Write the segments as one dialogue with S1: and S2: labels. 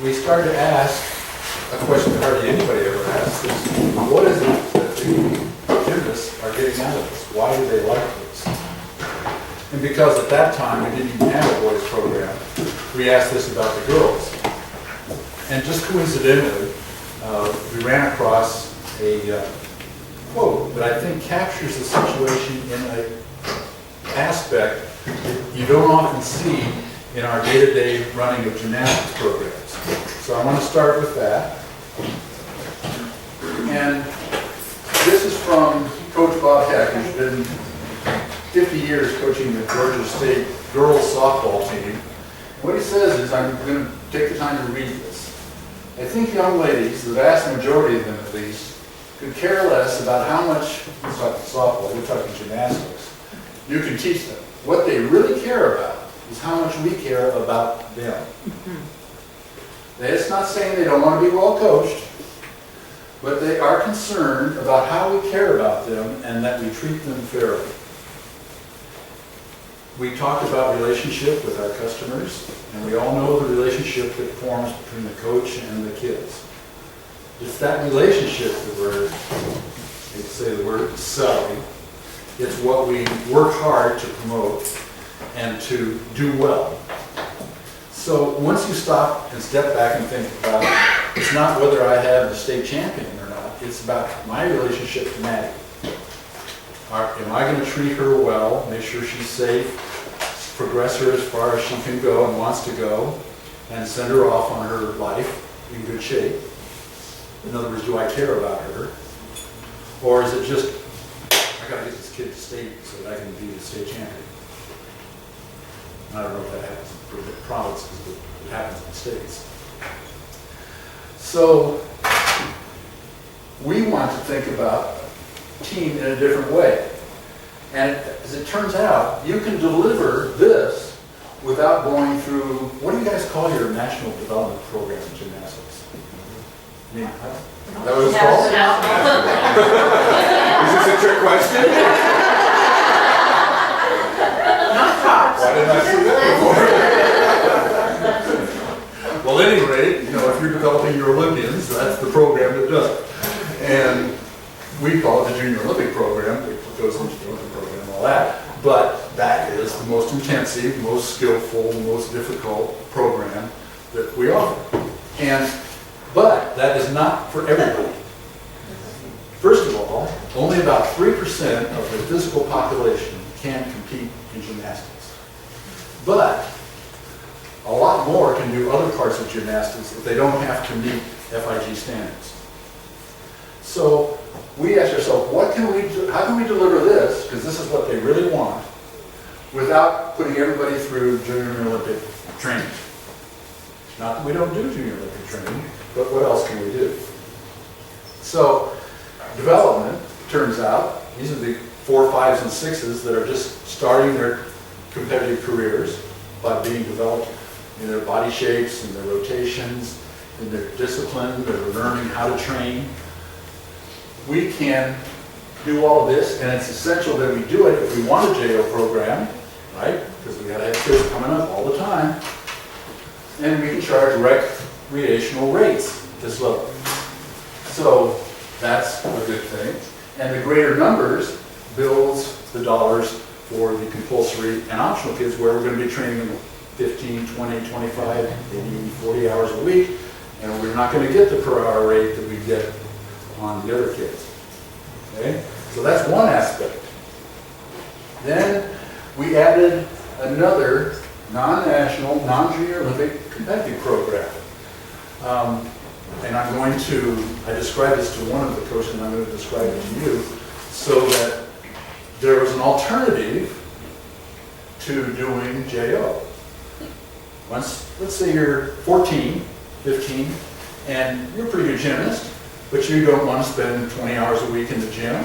S1: we started to ask a question that hardly anybody ever asks, is what is it that the gymnasts are getting out of this? Why do they like this? And because at that time we didn't even have a boys program, we asked this about the girls. And just coincidentally, we ran across a quote that I think captures the situation in an aspect that you don't often see in our day-to-day running of gymnastics programs. So I want to start with that. And this is from Coach Bob Heck, who's been 50 years coaching the Georgia State girls softball team. What he says is, I'm going to take the time to read this. I think young ladies, the vast majority of them at least, could care less about how much, we're talking softball, we're talking gymnastics, you can teach them. What they really care about is how much we care about them. It's not saying they don't want to be well coached, but they are concerned about how we care about them and that we treat them fairly. We talked about relationship with our customers, and we all know the relationship that forms between the coach and the kids. It's that relationship that we're, say the word, selling. It's what we work hard to promote and to do well. So once you stop and step back and think about it, it's not whether I have the state champion or not, it's about my relationship to Maddie. Am I going to treat her well, make sure she's safe, progress her as far as she can go and wants to go, and send her off on her life in good shape? In other words, do I care about her? Or is it just, I got to get this kid to state so that I can be the state champion? I don't know if that happens for the provinces, but it happens in the states. So we want to think about team in a different way. And as it turns out, you can deliver this without going through, what do you guys call your national development program in gymnastics? I mean, that was called? Is this a trick question? Why didn't I see that before? Well, at any rate, if you're developing your Olympians, that's the program that does it. And we call it the Junior Olympic program, which goes into the Olympic program and all that. But that is the most intensive, most skillful, most difficult program that we offer. But that is not for everybody. First of all, only about 3% of the physical population can compete in gymnastics. But a lot more can do other parts of gymnastics if they don't have to meet FIG standards. So we ask ourselves, how can we deliver this, because this is what they really want, without putting everybody through Junior Olympic training? Not that we don't do Junior Olympic training, but what else can we do? So development, turns out, these are the 4, 5s, and 6s that are just starting their competitive careers by being developed in their body shapes, in their rotations, in their discipline, they're learning how to train. We can do all of this, and it's essential that we do it if we want a JO program, right? Because we got to have kids coming up all the time. And we can charge recreational rates at this level. So that's a good thing. And the greater numbers builds the dollars for the compulsory and optional kids, where we're going to be training them 15, 20, 25, maybe 40 hours a week, and we're not going to get the per hour rate that we get on the other kids. Okay? So that's one aspect. Then we added another non-national, non-junior Olympic competitive program. And I described this to one of the coaches, and I'm going to describe it to you, so that there was an alternative to doing JO. Let's say you're 14, 15, and you're a pretty good gymnast, but you don't want to spend 20 hours a week in the gym,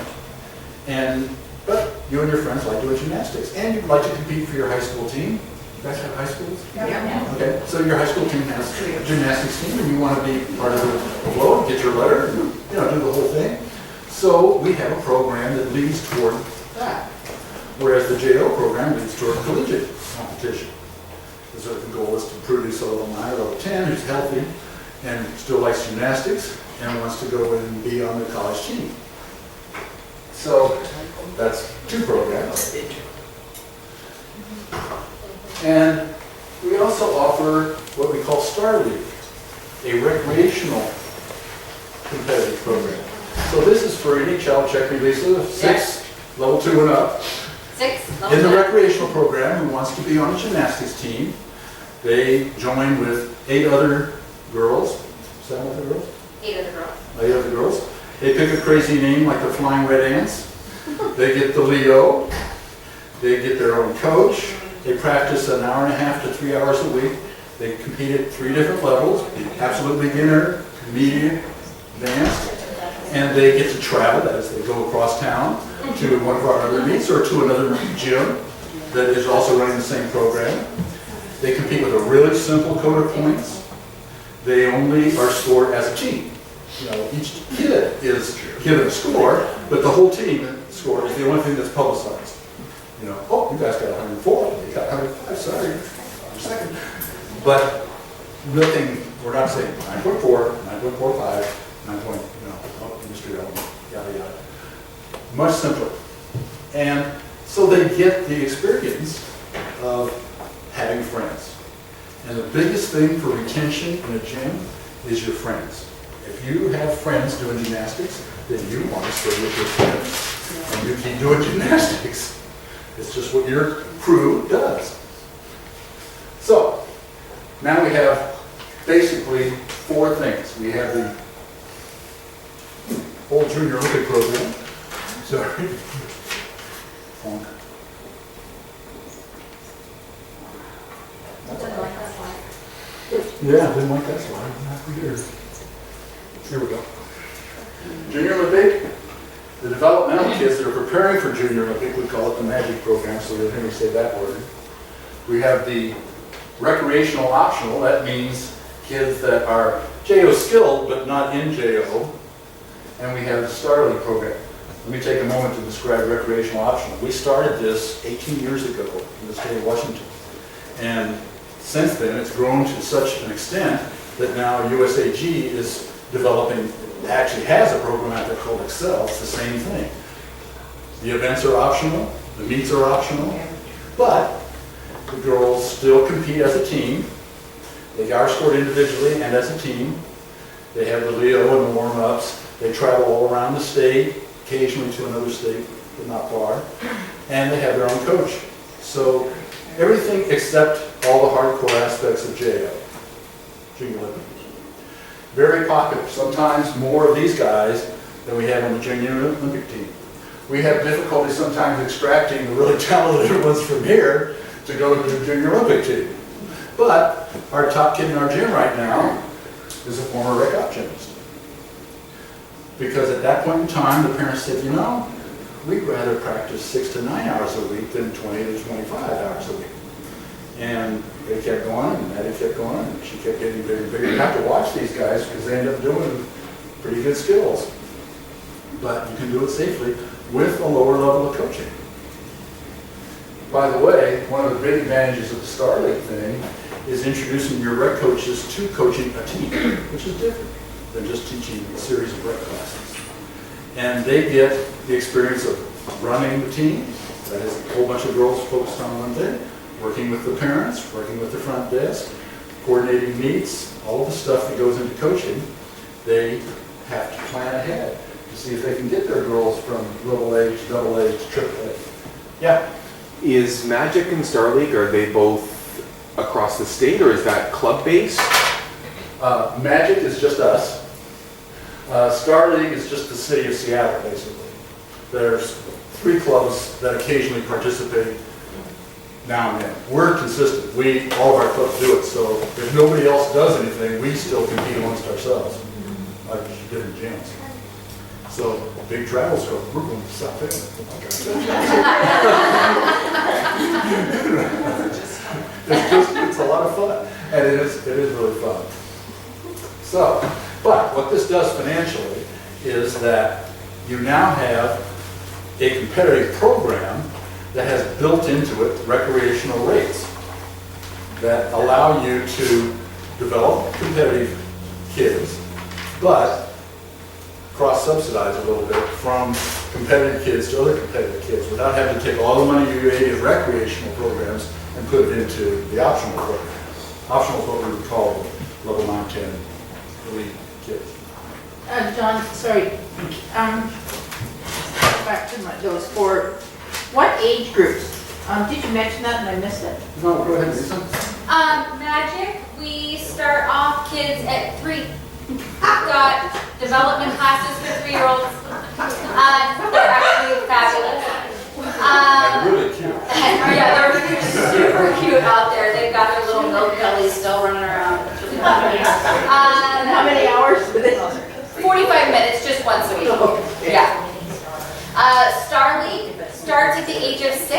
S1: but you and your friends like doing gymnastics, and you'd like to compete for your high school team. You guys have high schools?
S2: Yeah.
S1: Okay, so your high school team has a gymnastics team, and you want to be part of the flow, get your letter, and, do the whole thing. So we have a program that leads toward that, whereas the JO program leads toward collegiate competition. So the goal is to produce a level 9 or level 10 who's healthy, and still likes gymnastics and wants to go and be on the college team. So that's 2 programs. And we also offer what we call Star League, a recreational competitive program. So this is for any child, check me Lisa, 6, level 2 and up.
S2: 6,
S1: In the recreational program who wants to be on a gymnastics team, they join with 8 other girls. 7 other girls?
S2: 8 other girls.
S1: 8 other girls. They pick a crazy name like the Flying Red Ants. They get the Leo. They get their own coach. They practice an hour and a half to 3 hours a week. They compete at 3 different levels, absolute beginner, medium, advanced. And they get to travel, that is, they go across town to one of our other meets or to another gym that is also running the same program. They compete with a really simple code of points. They only are scored as a team. You know, each kid is given a score, but the whole team score is the only thing that's publicized. You know, oh, you guys got 104, you got 105, sorry, I'm second. But nothing, we're not saying 9.4, 9.45, 9 point, you know, oh, industry element, yada yada. Much simpler. And so they get the experience of having friends. And the biggest thing for retention in a gym is your friends. If you have friends doing gymnastics, then you want to stay with your friends. And you keep doing gymnastics. It's just what your crew does. So, now we have basically 4 things. We have the whole junior Olympic program. Sorry. Funk. Yeah, I didn't like that slide. Here we go. Junior Olympic. The developmental kids that are preparing for Junior Olympic, we call it the MAGIC program, so you'll hear me say that word. We have the recreational optional. That means kids that are JO skilled but not in JO. And we have the Star League program. Let me take a moment to describe recreational optional. We started this 18 years ago in the state of Washington. And since then, it's grown to such an extent that now USAG is developing, actually has a program out there called Excel. It's the same thing. The events are optional, the meets are optional, but the girls still compete as a team. They are scored individually and as a team. They have the Leo and the warm-ups. They travel all around the state, occasionally to another state, but not far. And they have their own coach. So everything except all the hardcore aspects of JO, Junior Olympic. Very popular. Sometimes more of these guys than we have on the Junior Olympic team. We have difficulty sometimes extracting the really talented ones from here to go to the Junior Olympic team. But our top kid in our gym right now is a former rec op gymnast. Because at that point in time, the parents said, you know, we'd rather practice 6 to 9 hours a week than 20 to 25 hours a week. And they kept going, and Maddie kept going, and she kept getting bigger and bigger. You have to watch these guys because they end up doing pretty good skills. But you can do it safely with a lower level of coaching. By the way, one of the big advantages of the Star League thing is introducing your rec coaches to coaching a team, which is different than just teaching a series of rec classes. And they get the experience of running the team, that is a whole bunch of girls focused on one thing, working with the parents, working with the front desk, coordinating meets, all the stuff that goes into coaching. They have to plan ahead to see if they can get their girls from little A to double A to triple A. Yeah?
S3: Is Magic and Star League, are they both across the state, or is that club-based?
S1: Magic is just us. Star League is just the city of Seattle, basically. There's 3 clubs that occasionally participate now and then. We're consistent. All of our clubs do it, so if nobody else does anything, we still compete amongst ourselves, like different gyms. So, big travel scope, we're going to South It's a lot of fun, and it is really fun. So, but what this does financially is that you now have a competitive program that has built into it recreational rates that allow you to develop competitive kids, but cross-subsidize a little bit from competitive kids to other competitive kids without having to take all the money you made in recreational programs and put it into the optional program. Optional is what we would call level 9, 10 elite kids.
S2: John, sorry, back to those four, what age groups? Did you mention that and I missed it?
S1: No, go ahead, Lisa.
S4: Magic, we start off kids at 3. We've got development classes for 3-year-olds. They're actually fabulous.
S1: And really cute.
S4: Yeah, they're super cute out there. They've got their little milk bellies still running around. It's really fun.
S2: And how many hours do they?
S4: 45 minutes, just once a week.
S2: Okay.
S4: Yeah. Star League starts at the age of 6.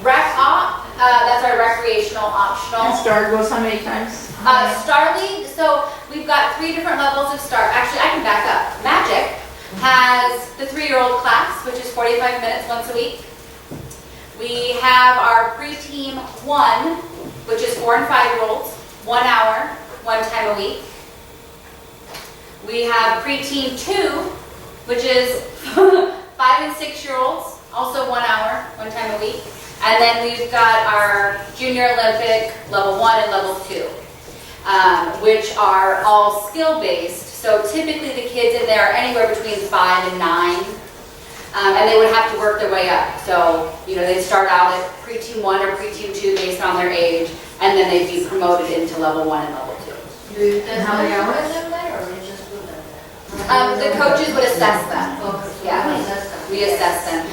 S4: Rec Op, that's our recreational optional.
S2: And Star goes how many times?
S4: Star League, so we've got 3 different levels of Star. Actually, I can back up. Magic has the 3-year-old class, which is 45 minutes once a week. We have our pre-team 1, which is 4 and 5-year-olds, 1 hour, 1 time a week. We have pre-team 2, which is 5 and 6-year-olds, also 1 hour, 1 time a week. And then we've got our Junior Olympic level 1 and level 2, which are all skill-based. So typically the kids in there are anywhere between 5 and 9, and they would have to work their way up. So, you know, they'd start out at pre-team 1 or pre-team 2 based on their age, and then they'd be promoted into level 1 and level 2.
S2: And how many hours?
S4: The coaches would assess them. Yeah, we assess them.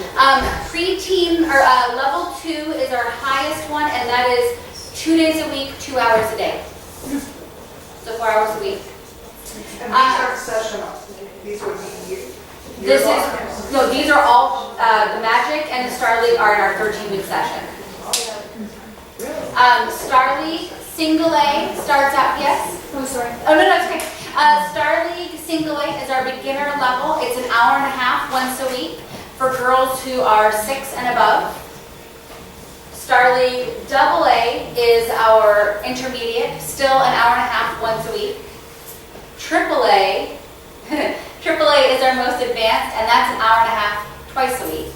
S4: Pre-team, or level 2 is our highest one, and that is 2 days a week, 2 hours a day. So 4 hours a week.
S5: And these aren't sessional, these would be
S4: These are all, the Magic and the Star League are in our 13-week session. Star League, single A starts out, yes?
S2: Oh, sorry.
S4: Oh, no, it's okay. Star League single A is our beginner level. It's an hour and a half once a week for girls who are 6 and above. Star League double A is our intermediate, still an hour and a half once a week. Triple A, Triple A is our most advanced, and that's an hour and a half twice a week.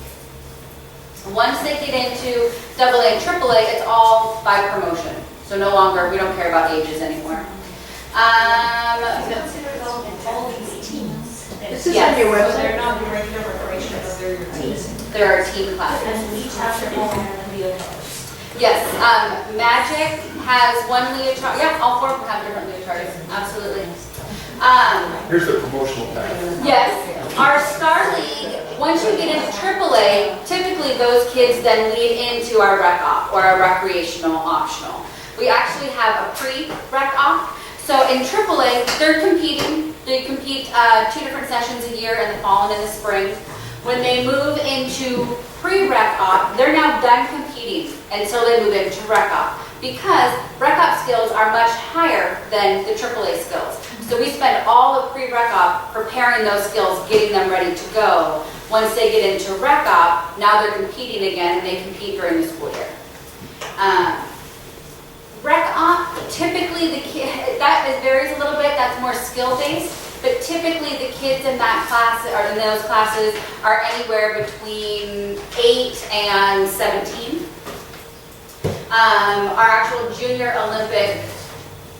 S4: Once they get into double A and triple A, it's all by promotion. So no longer, we don't care about ages anymore.
S2: This is on your website.
S5: They're not your regular preparation, but they're your teams.
S4: There are team classes.
S5: And each have their own leotards.
S4: Yes, Magic has 1 leotard. Yeah, all 4 of them have different leotards. Absolutely.
S1: Here's the promotional pack.
S4: Yes, our Star League, once you get into AAA, typically those kids then lead into our rec op or our recreational optional. We actually have a pre-rec op. So in AAA, they're competing. They compete 2 different sessions a year in the fall and in the spring. When they move into pre-rec op, they're now done competing until they move into rec op, because rec op skills are much higher than the AAA skills. So we spend all of pre-rec op preparing those skills, getting them ready to go. Once they get into rec op, now they're competing again, and they compete during the school year. Rec op, typically that varies a little bit. That's more skill-based. But typically the kids in that class, or in those classes, are anywhere between 8 and 17. Our actual Junior Olympic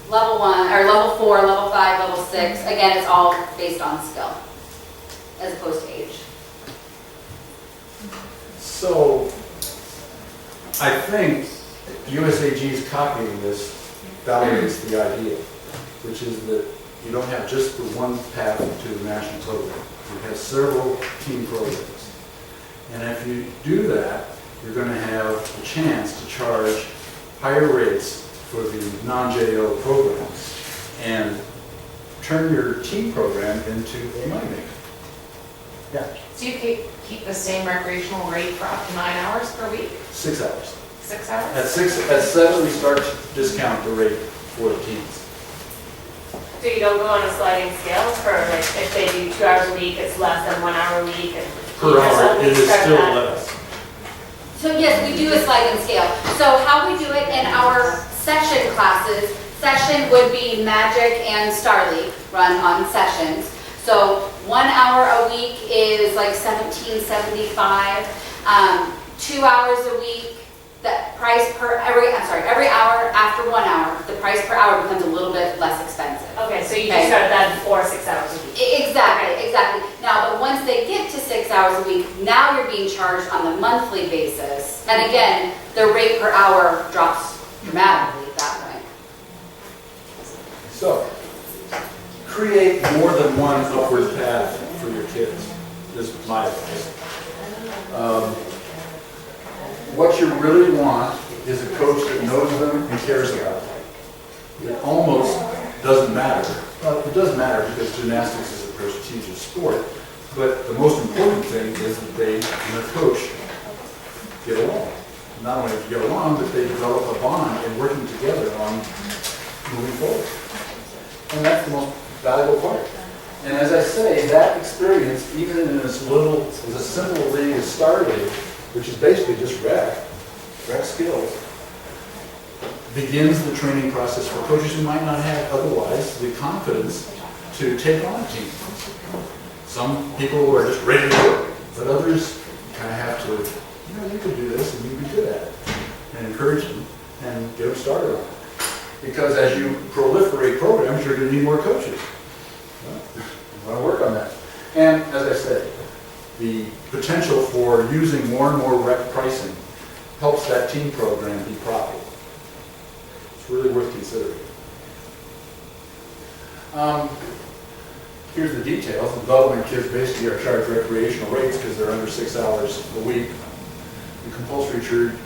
S4: level 1, or level 4, level 5, level 6, again, it's all based on skill, as opposed to age.
S1: So, I think USAG's copying this validates the idea, which is that you don't have just the one path to the national program. You have several team programs. And if you do that, you're going to have a chance to charge higher rates for the non-JO programs and turn your team program into a moneymaker. Yeah,
S5: So you keep the same recreational rate for up to 9 hours per week?
S1: 6 hours.
S5: 6 hours?
S1: At 7 we start to discount the rate for the teams.
S6: So you don't go on a sliding scale for, like, if they do 2 hours a week, it's less than 1 hour a week, and
S1: Per hour, it is still less.
S4: So yes, we do a sliding scale. So how we do it in our session classes, session would be Magic and Star League run on sessions. So 1 hour a week is like $17.75. 2 hours a week, the price per every hour after 1 hour, the price per hour becomes a little bit less expensive.
S6: Okay, so you
S4: Okay.
S6: just started that 4 or 6 hours a week.
S4: Exactly. Now, but once they get to 6 hours a week, now you're being charged on the monthly basis. And again, the rate per hour drops dramatically at that point.
S1: So, create more than one upward path for your kids, is my advice. What you really want is a coach that knows them and cares about them. It almost doesn't matter. Well, it does matter because gymnastics is a prestigious sport, but the most important thing is that they and the coach get along. Not only get along, but they develop a bond in working together on moving forward. And that's the most valuable part. And as I say, that experience, even in as little as a simple league as Star League, which is basically just rec skills, begins the training process for coaches who might not have otherwise the confidence to take on a team. Some people are just ready to work, but others kind of have to, you could do this and you'd be good at it, and encourage them and get them started on it. Because as you proliferate programs, you're going to need more coaches. Well, you want to work on that. And as I said, the potential for using more and more rec pricing helps that team program be profitable. It's really worth considering. Here's the details. The development kids basically are charged recreational rates because they're under 6 hours a week. The compulsory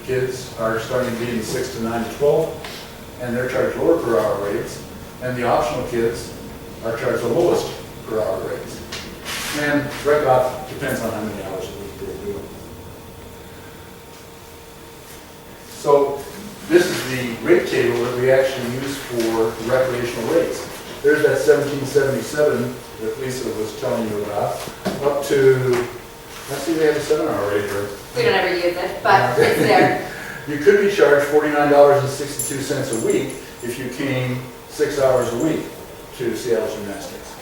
S1: kids are starting to be in the 6 to 9 to 12, and they're charged lower per hour rates. And the optional kids are charged the lowest per hour rates. And rec op depends on how many hours a week they're doing. So this is the rate table that we actually use for recreational rates. There's that 1777 that Lisa was telling you about, up to, let's see, they have a 7-hour rate here.
S4: We don't ever use it, but it's there.
S1: You could be charged $49.62 a week if you came 6 hours a week to Seattle Gymnastics.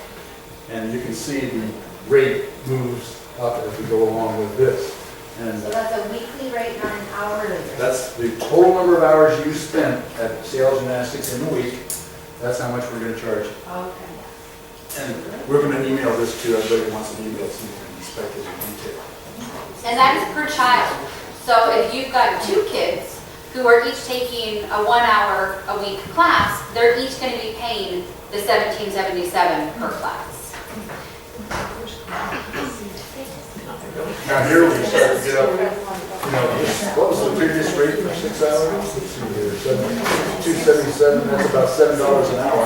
S1: And you can see the rate moves up as we go along with this. And
S7: So that's a weekly rate, not an hourly rate?
S1: that's the total number of hours you spent at Seattle Gymnastics in the week. That's how much we're going to charge.
S7: Okay.
S1: And we're going to email this to everybody who wants an email so you can inspect it in detail.
S4: And that is per child. So if you've got 2 kids who are each taking a 1 hour a week class, they're each going to be paying the $17.77 per class.
S1: Now here we start to get up, what was the previous rate for 6 hours? Let's see here, $2.77, that's about $7 an hour.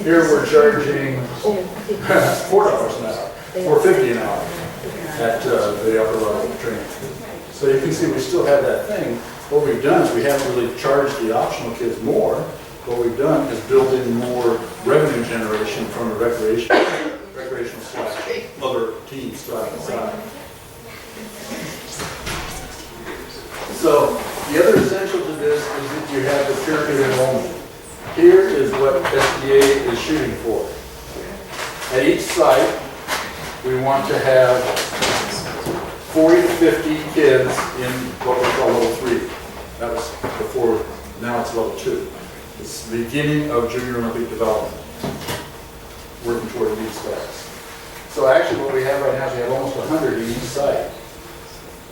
S1: Here we're charging $4 an hour, $4.50 an hour at the upper level of training. So you can see we still have that thing. What we've done is we haven't really charged the optional kids more. What we've done is build in more revenue generation from the recreational / other teams throughout the side. So the other essential to this is that you have the pyramid enrollment. Here is what SBA is shooting for. At each site, we want to have 40 to 50 kids in what we call level 3. That was before, now it's level 2. It's the beginning of junior Olympic development, working toward elite status. So actually what we have right now is we have almost 100 at each site.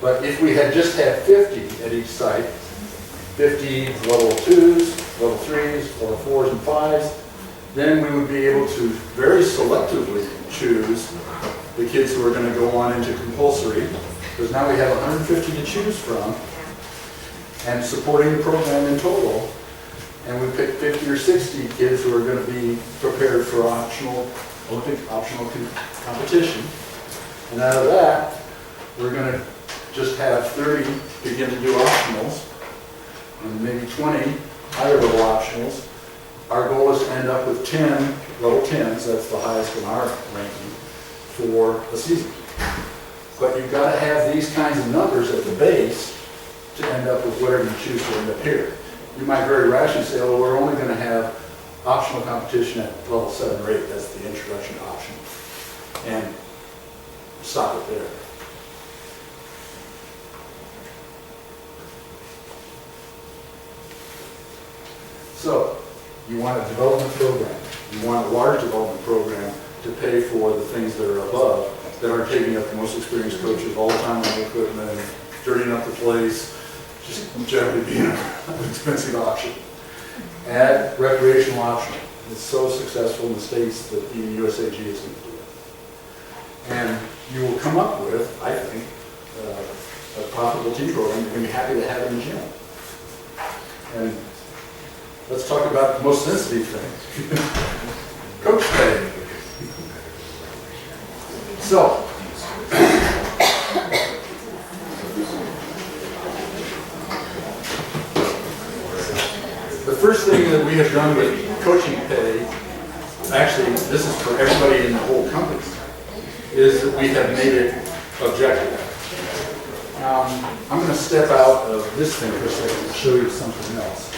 S1: But if we had just had 50 at each site, 50 level 2s, level 3s, level 4s and 5s, then we would be able to very selectively choose the kids who are going to go on into compulsory, because now we have 150 to choose from, and supporting the program in total. And we pick 50 or 60 kids who are going to be prepared for Olympic optional competition. And out of that, we're going to just have 30 begin to do optionals, and maybe 20 higher level optionals. Our goal is to end up with 10 level 10s, that's the highest in our ranking, for a season. But you've got to have these kinds of numbers at the base to end up with whatever you choose to end up here. you might very rationally say, oh, we're only going to have optional competition at level 7 or 8. That's the introduction option. And stop it there. So, you want a development program. You want a large development program to pay for the things that are above, that are taking up the most experienced coaches all the time on the equipment, dirtying up the place, just generally being an expensive option. Add recreational option. It's so successful in the States that even USAG is going to do it. And you will come up with, I think, a profitable team program you're going to be happy to have in the gym. And let's talk about the most sensitive thing. Coach pay. So, the first thing that we have done with coaching pay, actually this is for everybody in the whole company, is that we have made it objective. I'm going to step out of this thing for a second and show you something else.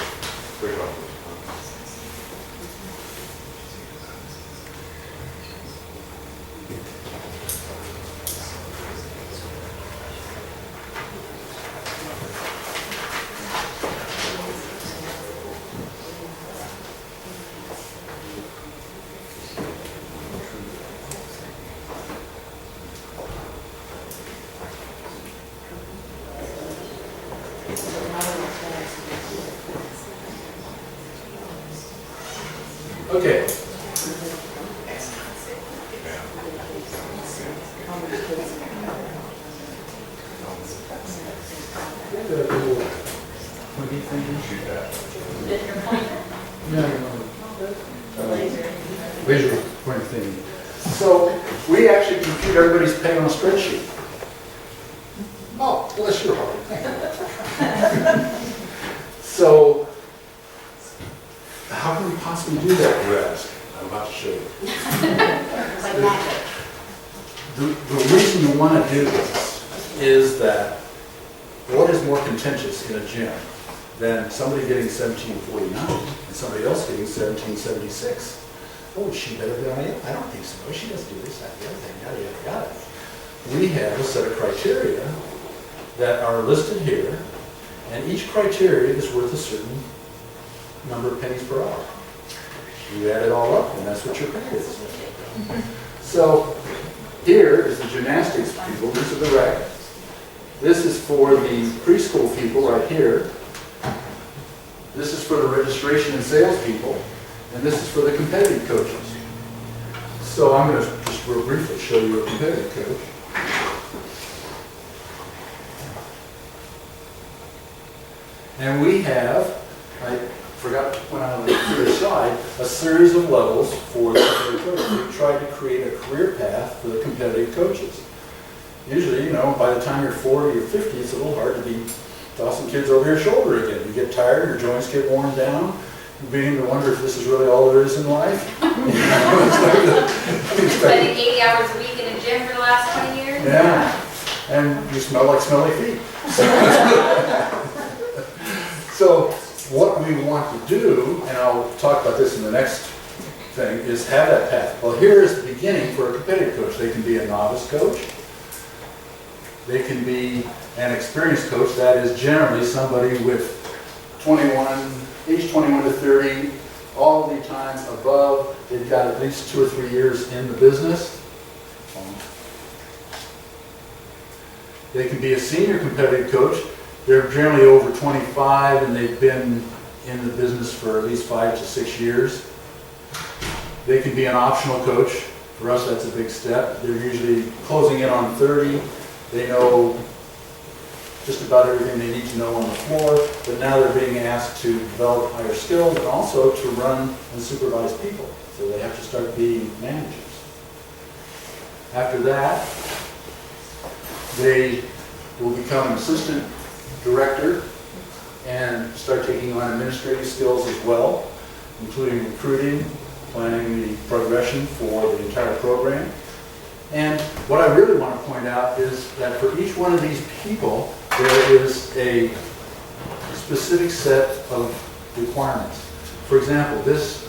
S1: Okay. Visual point thing. So we actually compute everybody's pay on a spreadsheet. Oh, bless your heart. So how can we possibly do that, you ask? I'm about to show you. The reason you want to do this is that what is more contentious in a gym than somebody getting 1749 and somebody else getting 1776? Oh, is she better than I am? I don't think so. She doesn't do this, that, the other thing, yada, yada, yada. We have a set of criteria that are listed here, and each criteria is worth a certain number of pennies per hour. You add it all up, and that's what your pay is. So here is the gymnastics people. These are the rec. This is for the preschool people right here. This is for the registration and sales people. And this is for the competitive coaches. So I'm going to just real briefly show you a competitive coach. And we have, I forgot to point out on the other side, a series of levels for the competitive coaches. We've tried to create a career path for the competitive coaches. Usually, you know, by the time you're 40 or 50, it's a little hard to be tossing kids over your shoulder again. You get tired, your joints get worn down. You begin to wonder if this is really all there is in life.
S4: Spending 80 hours a week in a gym for the last 20 years?
S1: Yeah, and you smell like smelly feet. So what we want to do, and I'll talk about this in the next thing, is have that path. Well, here is the beginning for a competitive coach. They can be a novice coach. They can be an experienced coach. That is generally somebody with age 21 to 30, all the time above. They've got at least 2 or 3 years in the business. They can be a senior competitive coach. They're generally over 25 and they've been in the business for at least 5 to 6 years. They can be an optional coach. For us, that's a big step. They're usually closing in on 30. They know just about everything they need to know on the floor, but now they're being asked to develop higher skills and also to run and supervise people. So they have to start being managers. After that, they will become an assistant director and start taking on administrative skills as well, including recruiting, planning the progression for the entire program. And what I really want to point out is that for each one of these people, there is a specific set of requirements. For example, this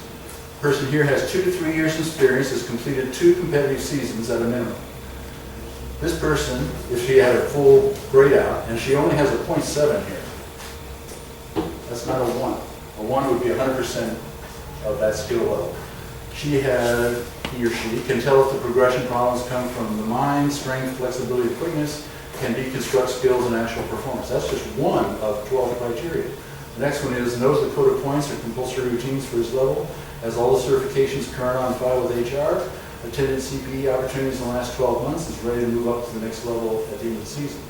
S1: person here has 2 to 3 years experience, has completed 2 competitive seasons at a minimum. This person, if she had a full grade out, and she only has a .7 here, that's not a 1. A 1 would be 100% of that skill level. He or she can tell if the progression problems come from the mind, strength, flexibility, quickness, can deconstruct skills and actual performance. That's just one of 12 criteria. The next one is knows the code of points or compulsory routines for his level, has all the certifications current on file with HR, attended CPE opportunities in the last 12 months, is ready to move up to the next level at the end of the season.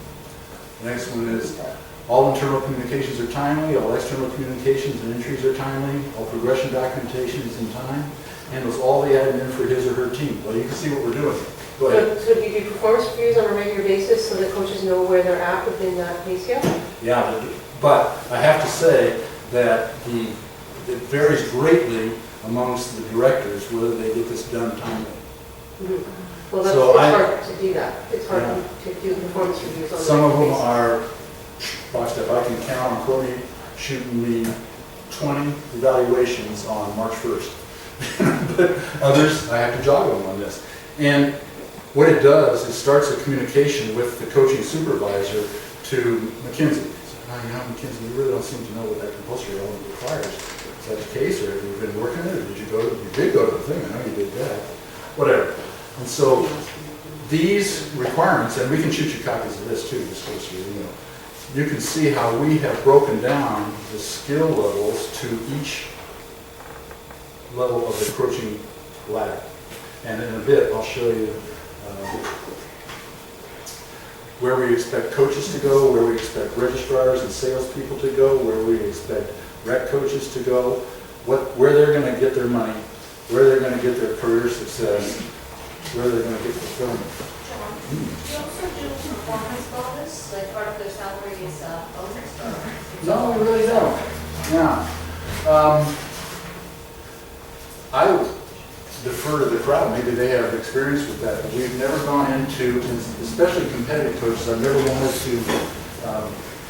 S1: The next one is all internal communications are timely, all external communications and entries are timely, all progression documentation is in time, handles all the admin for his or her team. Well, you can see what we're doing. Go ahead.
S8: So do you do performance reviews on a regular basis so that coaches know where they're at within that pay scale?
S1: Yeah, but I have to say that it varies greatly amongst the directors whether they get this done timely.
S8: Well,
S1: So
S8: it's hard to do that. It's hard to do performance reviews on a
S1: Some of
S8: regular
S1: them
S8: basis.
S1: are boxed up. I can count on Courtney shooting me 20 evaluations on March 1st. But others, I have to jog them on this. And what it does is starts a communication with the coaching supervisor to Mackenzie. You know, Mackenzie, you really don't seem to know what that compulsory element requires. Is that the case, or have you been working it, or did you go to, you did go to the thing, I know you did that. Whatever. And so these requirements, and we can shoot you copies of this too, just so you know. You can see how we have broken down the skill levels to each level of the coaching ladder. And in a bit, I'll show you where we expect coaches to go, where we expect registrars and salespeople to go, where we expect rec coaches to go, where they're going to get their money, where they're going to get their career success, where they're going to get fulfillment.
S5: Do you also do performance bonus, like part of their salary is a bonus or?
S1: No, we really don't. Yeah. I would defer to the crowd. Maybe they have experience with that. But we've never gone into, especially competitive coaches, I've never wanted to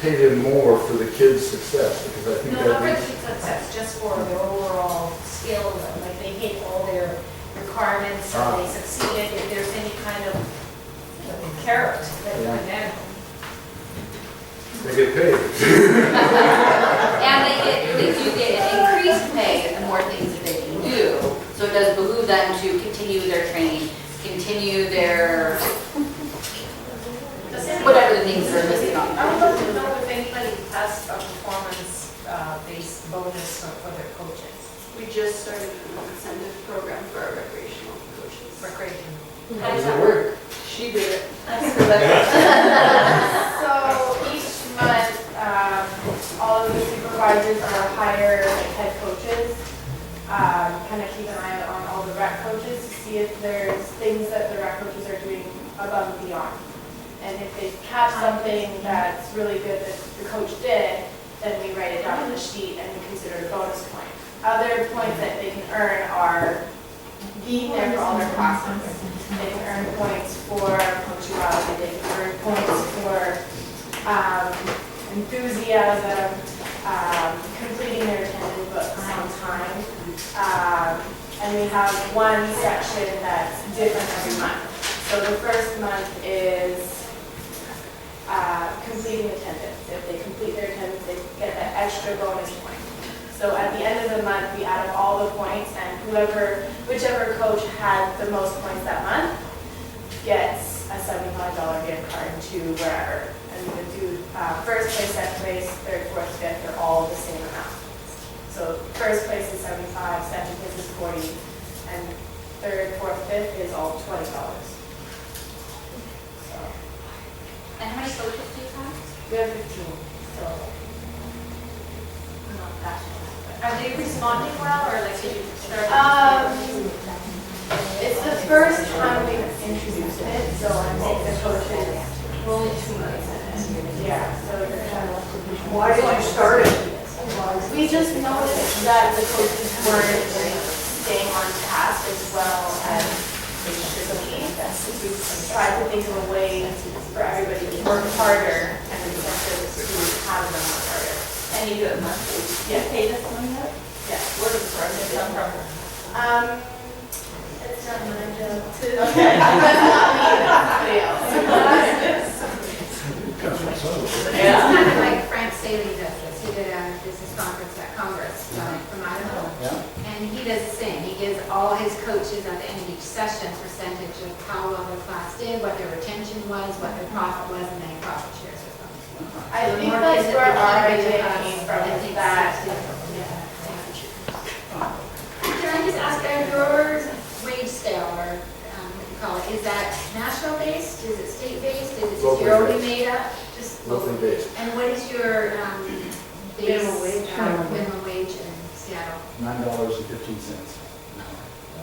S1: pay them more for the kids' success because I think
S5: No, not
S1: that
S5: for team success, just for their overall skill, like they hit all their requirements and they succeeded, if there's any kind of carrot that you can add.
S1: they get paid.
S4: And they do get an increased pay the more things that they can do. So it does behoove them to continue their training, continue their, whatever the things that are listed on.
S5: I would love to know if anybody has a performance-based bonus for their coaches.
S9: We just started an incentive program for our recreational coaches.
S5: Recreation.
S6: How does that work?
S8: She did it.
S10: So each month, all of the supervisors are hired like head coaches, kind of keep an eye out on all the rec coaches to see if there's things that the rec coaches are doing above and beyond. And if they catch something that's really good that the coach did, then we write it down on the sheet and we consider it a bonus point. Other points that they can earn are being there for all their classes. They can earn points for punctuality, they can earn points for enthusiasm, completing their attendance books on time. And we have one section that's different every month. So the first month is completing attendance. If they complete their attendance, they get that extra bonus point. So at the end of the month, we add up all the points, and whichever coach had the most points that month gets a $75 gift card to wherever. And we would do first place, second place, third, fourth, fifth, they're all the same amount. So first place is 75, second place is 40, and third, fourth, fifth is all $20. So
S4: And how many coaches do you have?
S10: we have 15. So
S4: Not that many.
S5: Are they responding well, or like did you start?
S10: It's the first time we've introduced it, so I think the coaches, we're only 2 months in it. Yeah, so they're kind of.
S8: Why did you start it?
S10: We just noticed that the coaches weren't like staying on task as well as they should be. We tried to think of a way for everybody to work harder and incentives to have them work harder. And
S5: And you do it monthly?
S2: Yeah, pay this one yet?
S5: Yeah. Where does the revenue come from?
S10: It's not my job to.
S5: Okay.
S10: Somebody else.
S7: It's kind of like Frank Staley does this. He did a business conference at Congress from Idaho.
S1: Yeah.
S7: And he does the same. He gives all his coaches at the end of each session percentage of how well the class did, what their retention was, what their profit was, and then he profit shares with them.
S10: I
S7: The
S10: think
S7: more
S10: that's
S7: kids
S10: where
S7: that
S10: our
S7: they
S10: idea
S7: have,
S10: came from,
S7: I
S10: is
S7: think
S10: that,
S7: Can I just ask, your wage scale, or what you call it, is that national based, is it state based, is it just
S1: Locally
S7: yearly
S1: based.
S7: made up? Just
S1: Locally based,
S7: And what is your base
S2: Minimum wage.
S7: minimum wage in Seattle?
S1: $9.15.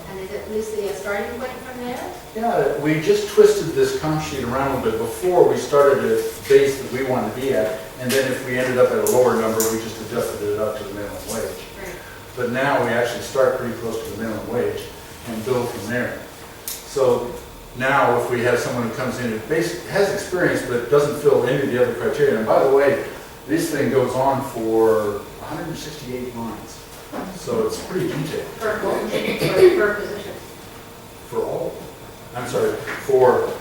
S7: And is it loosely a starting point from there?
S1: Yeah, we just twisted this comp sheet around a little bit. Before, we started at a base that we wanted to be at, and then if we ended up at a lower number, we just adjusted it up to the minimum wage.
S7: Right.
S1: But now we actually start pretty close to the minimum wage and build from there. So now if we have someone who comes in who basically has experience but doesn't fill any of the other criteria, and by the way, this thing goes on for 168 lines. So it's pretty detailed.
S7: Per coach, per position.
S1: For all of them. I'm sorry, for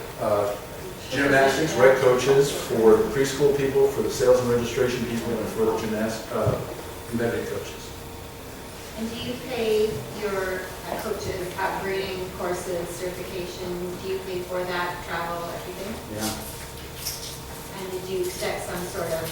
S1: gymnastics, rec coaches, for the preschool people, for the sales and registration people, and for the medic coaches.
S7: And do you pay your coaches upgrading courses, certification, do you pay for that, travel, everything?
S1: Yeah.
S7: And did you expect some sort of,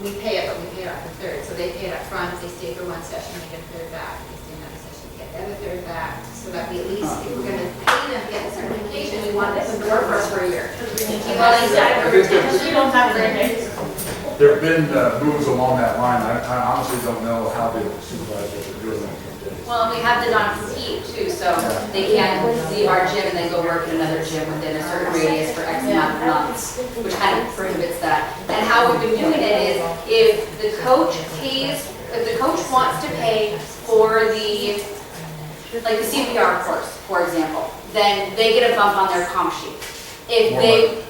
S7: we pay it, but we pay it off the third, so they pay it up front, if they stay for one session, they get a third back, if they stay another session, they get the other third back, so that we at least, if we're gonna pay them to get the certification, we want them to work for us for a year.
S5: Well, exactly. We don't have very many.
S1: There have been moves along that line. I honestly don't know how the supervisors are doing that these days.
S4: Well, we have the non-compete too, so they can't leave our gym and then go work in another gym within a certain radius for X amount of months, which kind of prohibits that. And how we've been doing it is, if the coach wants to pay for the, like the CPR course, for example, then they get a bump on their comp sheet. If they,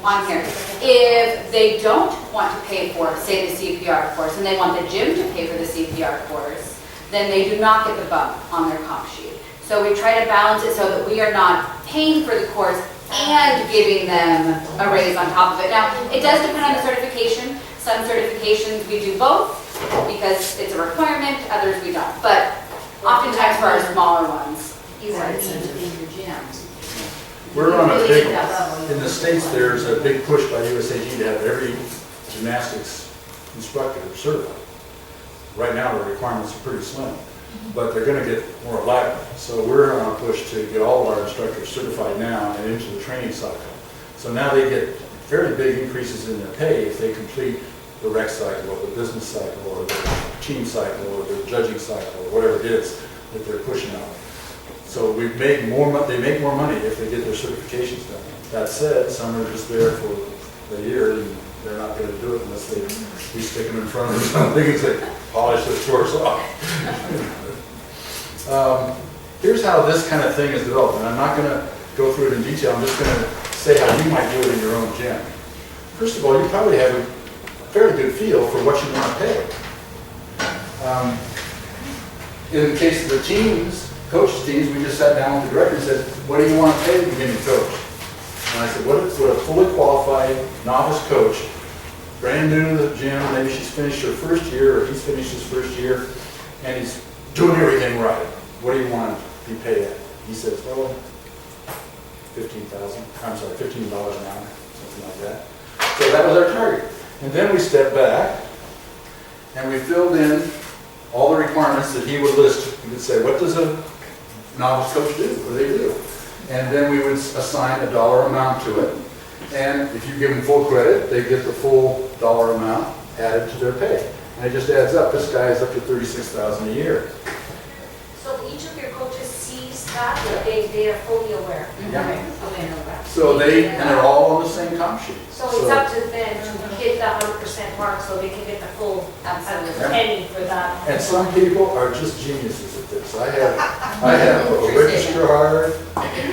S4: on here, if they don't want to pay for, say, the CPR course, and they want the gym to pay for the CPR course, then they do not get the bump on their comp sheet. So we try to balance it so that we are not paying for the course and giving them a raise on top of it. Now, it does depend on the certification. Some certifications we do both because it's a requirement, others we don't. But oftentimes for our smaller ones,
S7: You want to be in your gym.
S1: We're on a big, in the States, there's a big push by USAG to have every gymnastics instructor certified. Right now, the requirements are pretty slim, but they're going to get more elaborate. So we're on a push to get all of our instructors certified now and into the training cycle. So now they get fairly big increases in their pay if they complete the rec cycle or the business cycle or the team cycle or the judging cycle or whatever it is that they're pushing out. So we make more. They make more money if they get their certifications done. That said, some are just there for a year and they're not going to do it unless we stick them in front of something and say, polish this course off. Here's how this kind of thing is developed, and I'm not going to go through it in detail. I'm just going to say how you might do it in your own gym. First of all, you probably have a fairly good feel for what you want to pay. In the case of the teams, coach teams, we just sat down with the director and said, what do you want to pay the beginning coach? And I said, what would a fully qualified novice coach, brand new to the gym, maybe she's finished her first year or he's finished his first year, and he's doing everything right. What do you want to be paid at? He says, well, $15 an hour, something like that. So that was our target. And then we stepped back and we filled in all the requirements that he would list. He would say, what does a novice coach do? What do they do? And then we would assign a dollar amount to it. And if you give them full credit, they get the full dollar amount added to their pay. And it just adds up. This guy is up to $36,000 a year.
S5: So each of your coaches sees that, or they are fully aware?
S1: Yeah.
S5: Okay, so they know that.
S1: So and they're all on the same comp sheet.
S5: So it's up to them to hit the 100% mark so they can get the full penny for that.
S1: And some people are just geniuses at this. I have a registrar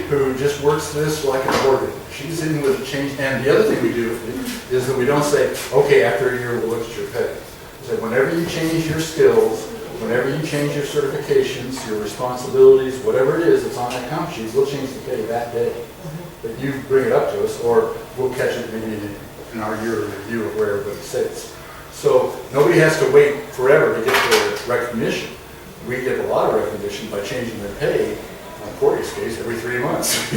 S1: who just works this like an organ. She's leads in with a change. And the other thing we do is that we don't say, okay, after a year, we'll look at your pay. We say, whenever you change your skills, whenever you change your certifications, your responsibilities, whatever it is that's on that comp sheet, we'll change the pay that day. But you bring it up to us, or we'll catch it maybe in our year review of where everybody sits. So nobody has to wait forever to get their recognition. We get a lot of recognition by changing their pay, on Corey's case, every 3 months.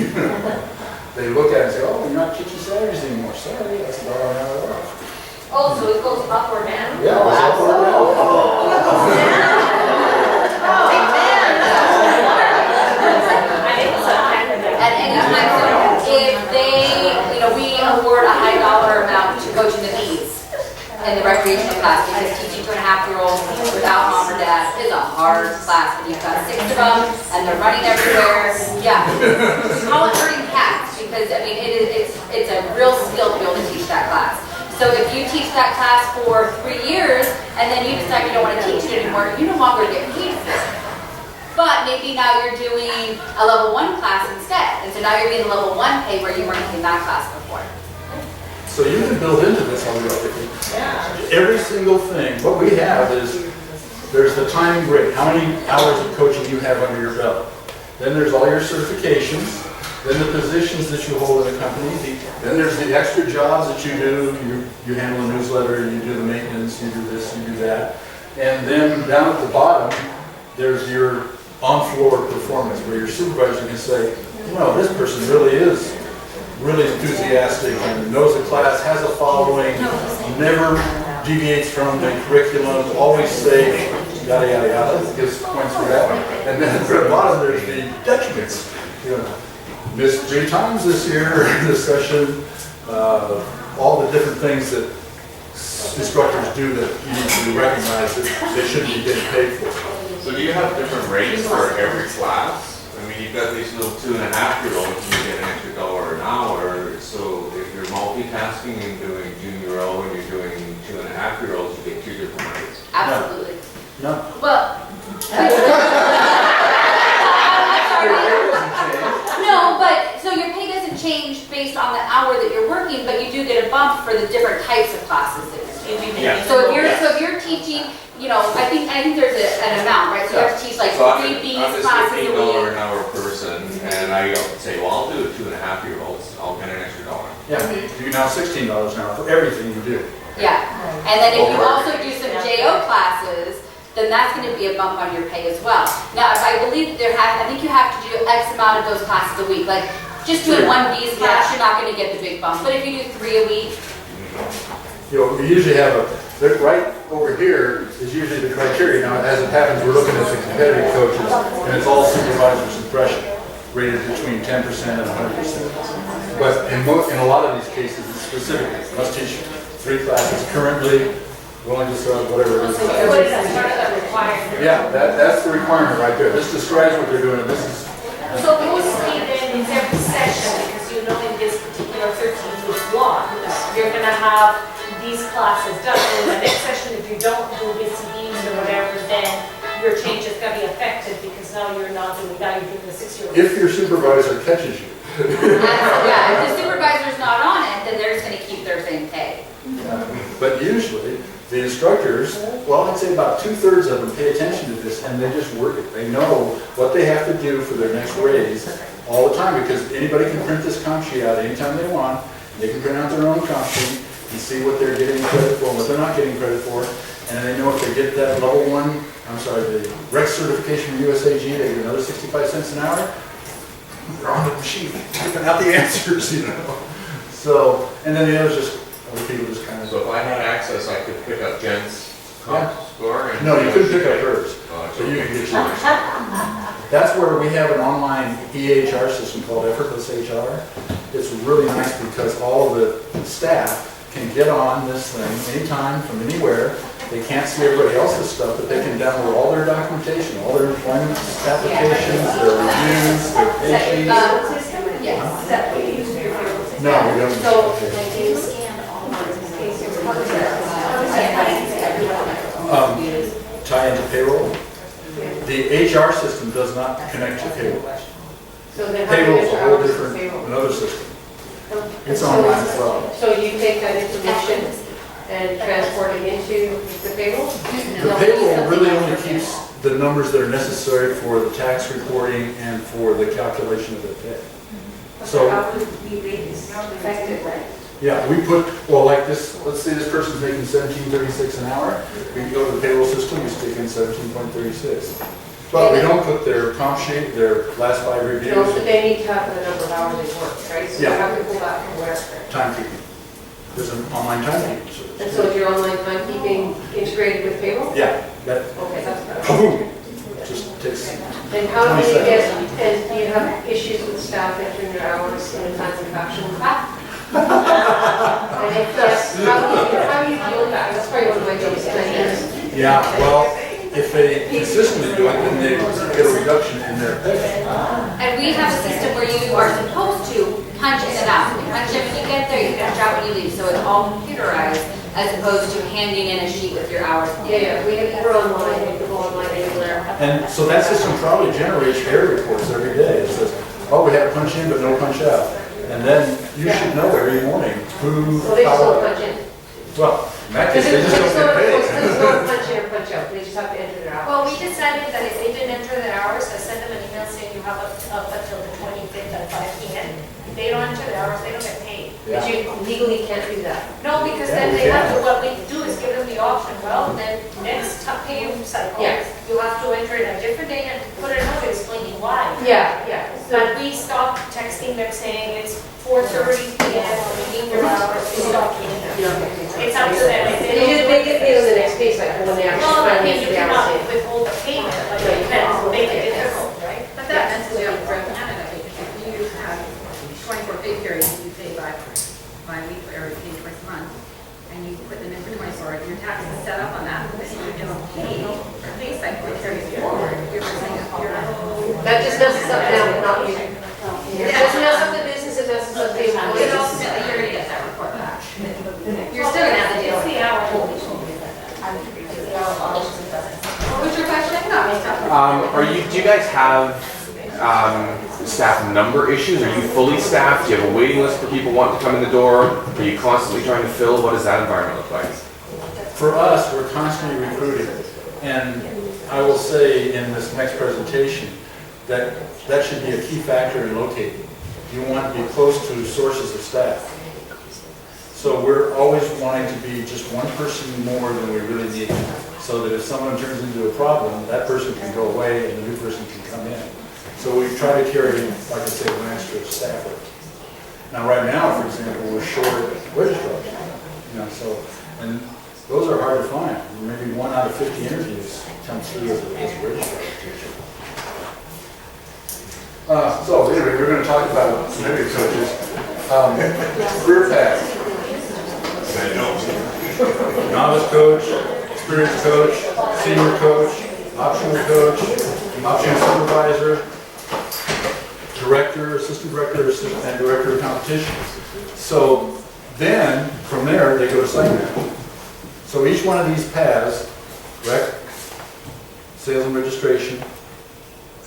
S1: They look at it and say, oh, you're not teaching Saturdays anymore. Sorry, that's $1 an hour off.
S5: Oh, so it goes up or down?
S1: Yeah, it's up or down.
S4: At any time, so if they, we award a high dollar amount to coaching the bees in the recreational class, because teaching 2.5-year-olds without mom or dad is a hard class, and you've got 6 of them, and they're running everywhere. Yeah, call it herding cats, because it's a real skill to be able to teach that class. So if you teach that class for 3 years, and then you decide you don't want to teach it anymore, you no longer get paid for it. But maybe now you're doing a level 1 class instead. And so now you're getting level 1 pay where you weren't in that class before.
S1: So you can build into this already. Every single thing, what we have is, there's the time grade, how many hours of coaching you have under your belt. Then there's all your certifications, then the positions that you hold in the company, then there's the extra jobs that you do, you handle a newsletter, you do the maintenance, you do this, you do that. And then down at the bottom, there's your on-floor performance, where your supervisor can say, this person really is really enthusiastic and knows the class, has a following, never deviates from the curriculum, always safe, yada, yada, yada, gives points for that. And then at the bottom, there's the detriments. Missed 3 times this year in this session, all the different things that instructors do that you need to recognize that they shouldn't be getting paid for.
S11: So do you have different rates for every class? I mean, you've got these little 2.5-year-olds, and you get an extra $1 an hour. So if you're multitasking and doing junior O and you're doing 2.5-year-olds, you get 2 different rates.
S4: Absolutely.
S1: No.
S4: Well, no, but so your pay doesn't change based on the hour that you're working, but you do get a bump for the different types of classes that you're taking.
S11: Yeah.
S4: So if you're teaching, I think there's an amount, right? So you have to teach like
S11: So
S4: 3 B's
S11: I'm
S4: classes a
S11: $15
S4: week.
S11: an hour person, and I say, well, I'll do a 2.5-year-olds, I'll get an extra $1.
S1: Yeah, you can now $16 an hour for everything you do.
S4: Yeah, and then if you also do some JO classes, then that's going to be a bump on your pay as well. Now, I believe I think you have to do X amount of those classes a week. Like, just doing 1 B's class, you're not going to get the big bump. But if you do 3 a week,
S1: We usually have right over here is usually the criteria. Now, as it happens, we're looking at the competitive coaches, and it's all supervisor suppression, rated between 10% and 100%. But in a lot of these cases, it's specific. Must teach 3 classes currently, willing to start whatever it is.
S5: What is that, part of the requirement?
S1: Yeah, that's the requirement right there. This describes what they're doing, and this is.
S5: So mostly then it's every session, because in this particular 13-week block, you're gonna have these classes done. So in the next session, if you don't do BCEs or whatever, then your change is gonna be affected, because now you're doing the 6-year-old.
S1: If your supervisor catches you.
S4: yeah, if the supervisor's not on it, then they're just going to keep their same pay.
S1: But usually, the instructors, well, I'd say about 2/3 of them pay attention to this, and they just work it. They know what they have to do for their next raise all the time, because anybody can print this comp sheet out anytime they want. They can print out their own comp sheet and see what they're getting credit for and what they're not getting credit for. And they know if they get that level 1, the rec certification from USAG, they get another 65 cents an hour. They're on the machine, typing out the answers, So, and then the others other people just kind of.
S11: So if I had access, I could pick up Jen's comp score? And
S1: No, you couldn't pick up hers, so you can get yours. That's where we have an online EHR system called Effortless HR. It's really nice because all of the staff can get on this thing anytime from anywhere. They can't see everybody else's stuff, but they can download all their documentation, all their employment applications, their reviews, their pay sheets.
S4: Yes.
S5: Is that what you use for your payroll system?
S1: No, we don't.
S4: So,
S1: Tie into payroll. The HR system does not connect to payroll.
S8: So then how do
S1: Payroll
S8: you
S1: is a
S8: get
S1: whole
S8: hours of
S1: different,
S8: payroll?
S1: another system. It's online as well.
S8: So you take that information and transport it into the payroll?
S1: The payroll really only keeps the numbers that are necessary for the tax reporting and for the calculation of the pay. So,
S8: Affected, right?
S1: yeah, we put, well, like this, let's say this person's making $17.36 an hour, we can go to the payroll system, we stick in 17.36. But we don't put their comp sheet, their last 5 reviews,
S8: No, but they need to have the number of hours they've worked, right? So you
S1: Yeah.
S8: have to pull that from where?
S1: timekeeping. There's an online timekeeping service.
S8: And so is your online timekeeping integrated with payroll?
S1: Yeah, that,
S8: Okay, that's better.
S1: boom, just takes,
S8: And how do
S1: 20
S8: you get,
S1: seconds.
S8: and do you have issues with staff entering their hours in a timely fashion? And if yes, how do you deal with that? That's probably one of my biggest ideas.
S1: yeah, well, if they consistently do it, then they get a reduction in their pay.
S4: And we have a system where you are supposed to punch in and out. You punch in when you get there, you punch out when you leave, so it's all computerized as opposed to handing in a sheet with your hours.
S8: Yeah, we're online, we can go online anywhere.
S1: And so that system probably generates error reports every day. It says, oh, we had a punch in, but no punch out. And then you should know every morning who,
S8: So they just don't
S1: how,
S8: punch in.
S1: well, in that case,
S8: Because
S1: they just don't get
S8: it's
S1: paid.
S8: not punch in or punch out, they just have to enter their hours.
S5: Well, we decided that if they didn't enter their hours, I send them an email saying you have up until the 25th at 5 p.m. If they don't enter their hours, they don't get paid.
S8: But you legally can't do that.
S5: No, because
S1: Yeah,
S5: then
S1: we
S5: they have
S1: can.
S5: to, what we do is give them the option, well, then next pay cycle,
S8: Yeah.
S5: you have to enter it a different day and put a note explaining why.
S8: Yeah, yeah.
S5: But we stopped texting them saying it's 4:30 p.m. we need your hours, we stopped doing that. It's up to them. If
S8: They just make it pay on the next pay cycle when they actually
S5: Well, I
S8: finally
S5: mean, you
S8: enter the
S5: cannot
S8: hours in.
S5: withhold the payment, like you can make it difficult, right?
S7: But that mentally up for Canada, because you have 24 pay periods, you pay bi-week or you pay twice a month, and you put them in for 24, your tax is set up on that, but if you don't pay cycle carries forward, you're missing you're
S8: That just messes up them, not you. It doesn't mess up the business, it messes up the
S7: But
S8: employees.
S7: ultimately, you're gonna get that report back. You're still gonna have to deal
S5: It's
S7: with
S5: the
S7: it.
S5: hour.
S7: What was your question?
S3: Do you guys have staff number issues? Are you fully staffed? Do you have a waiting list for people wanting to come in the door? Are you constantly trying to fill? What does that environment look like?
S1: For us, we're constantly recruiting. And I will say in this next presentation that that should be a key factor in locating. You want to be close to sources of staff. So we're always wanting to be just one person more than we really need, so that if someone turns into a problem, that person can go away and the new person can come in. So we try to carry, like I say, one extra staffer. Now, right now, for example, we're short registrars, so, and those are hard to find. Maybe 1 out of 50 interviews comes through as a registrar teacher. So anyway, we're going to talk about maybe coaches. Career path. Novice coach, experienced coach, senior coach, optional coach, optional supervisor, director, assistant director, and director of competition. So then, from there, they go to site manager. So each one of these paths, rec, sales and registration,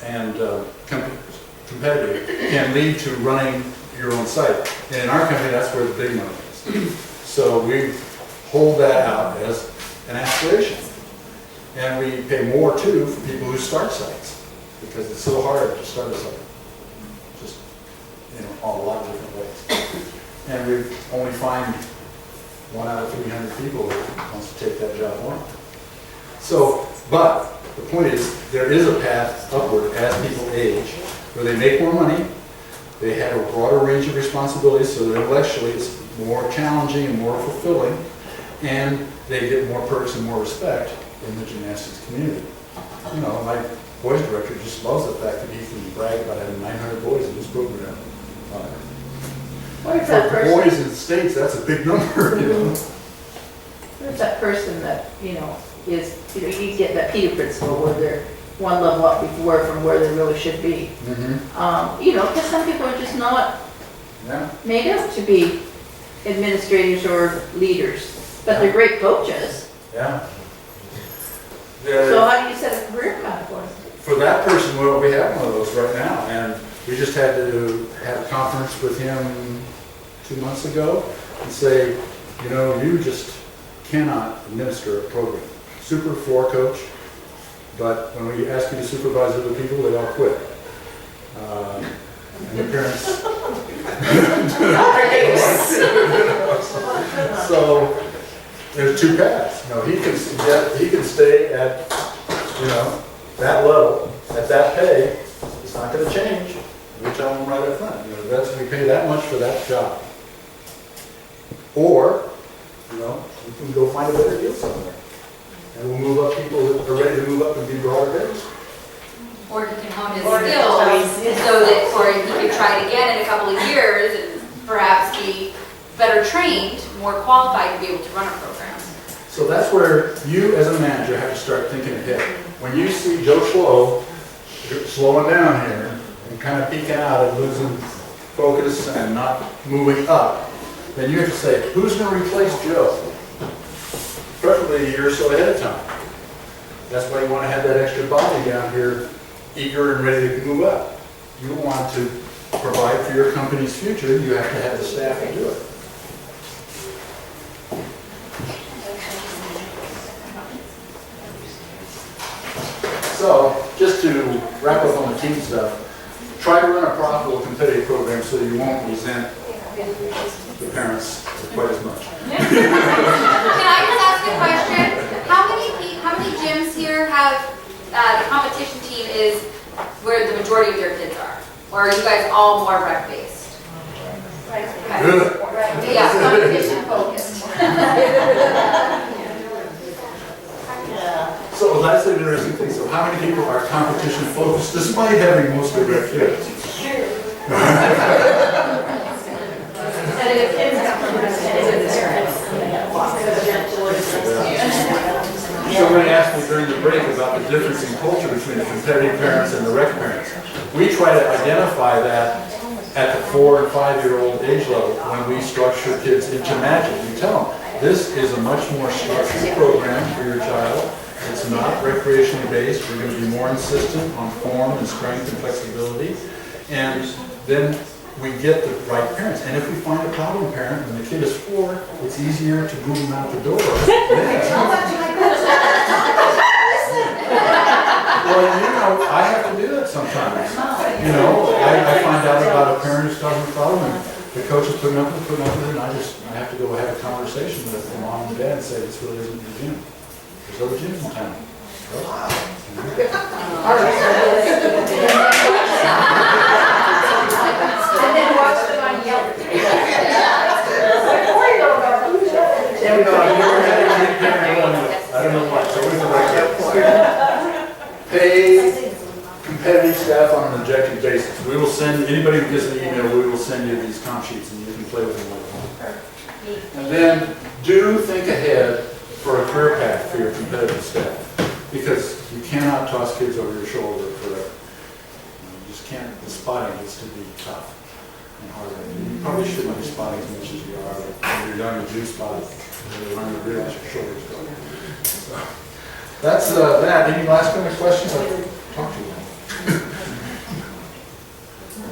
S1: and competitive, can lead to running your own site. And in our company, that's where the big money is. So we hold that out as an aspiration. And we pay more too for people who start sites, because it's so hard to start a site. Just, a lot of different ways. And we only find 1 out of 300 people who wants to take that job on. So, but the point is, there is a path upward as people age, where they make more money, they have a broader range of responsibilities, so that intellectually it's more challenging and more fulfilling, and they get more perks and more respect in the gymnastics community. My boys director just loves the fact that he can brag about having 900 boys in his program.
S2: What is that
S1: For
S2: person?
S1: boys in the States, that's a big number,
S2: What is that person that, is, you get that Peter principle where they're one level up before from where they really should be. Because some people are just not
S1: Yeah.
S2: made up to be administrators or leaders, but they're great coaches.
S1: Yeah.
S2: So how do you set a career path for them?
S1: For that person, well, we have one of those right now, and we just had to have a conference with him 2 months ago, and say, you know, you just cannot administer a program. Super floor coach, but when we ask you to supervise other people, they all quit. And the parents. So there's two paths. You know, he can stay at, you know, that level, at that pay. It's not going to change. We tell them right up front. You know, we pay that much for that job. Or, you know, we can go find a better deal somewhere. And we'll move up people that are ready to move up and be broader based.
S4: Or he can hone his skills so that, or he could try it again in a couple of years and perhaps be better trained, more qualified to be able to run a program.
S1: So that's where you as a manager have to start thinking ahead. When you see Joe slowing down here and kind of peeking out and losing focus and not moving up, then you have to say, who's going to replace Joe? Preferably a year or so ahead of time. That's why you want to have that extra body down here, eager and ready to move up. You want to provide for your company's future, you have to have the staff to do it. So, just to wrap up on the team stuff, try to run a profitable competitive program so you won't resent the parents quite as much.
S4: Can I just ask a question? How many gyms here have the competition team is where the majority of their kids are? Or are you guys all more rec based? Okay.
S1: Good.
S4: Yeah, competition focused.
S1: So that's an interesting thing. So how many people are competition focused despite having mostly red kids? Somebody asked me during the break about the difference in culture between the competitive parents and the rec parents. We try to identify that at the 4 and 5-year-old age level when we structure kids into magic. We tell them, this is a much more structured program for your child. It's not recreationally based. We're going to be more insistent on form and strength and flexibility. And then we get the right parents. And if we find a problem parent when the kid is 4, it's easier to move them out the door. Well, you know, I have to do that sometimes. You know, I find out about a parent who's causing a problem, and the coach is putting up with it, and I have to go have a conversation with the mom and dad and say, this really isn't your gym. There's other gyms in town.
S10: And then watch them on Yelp.
S1: I don't know why. It's always the right pay competitive staff on an objective basis. We will send, anybody who gets an email, we will send you these comp sheets and you can play with them later. And then do think ahead for a career path for your competitive staff, because you cannot toss kids over your shoulder forever. You just can't, the spotting gets to be tough and harder. You probably shouldn't be spotting as much as you are. When you're young, you do spot it. You learn to realize your shoulders go. So, that's that. Any last minute questions? I'll talk to you.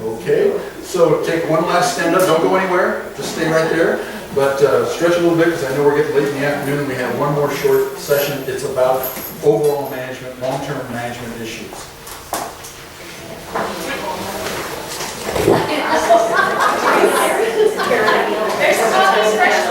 S1: Okay, so take one last stand up. Don't go anywhere. Just stay right there. But stretch a little bit because I know we're getting late in the afternoon. We have one more short session. It's about overall management, long-term management issues.
S5: There's some obvious pressure.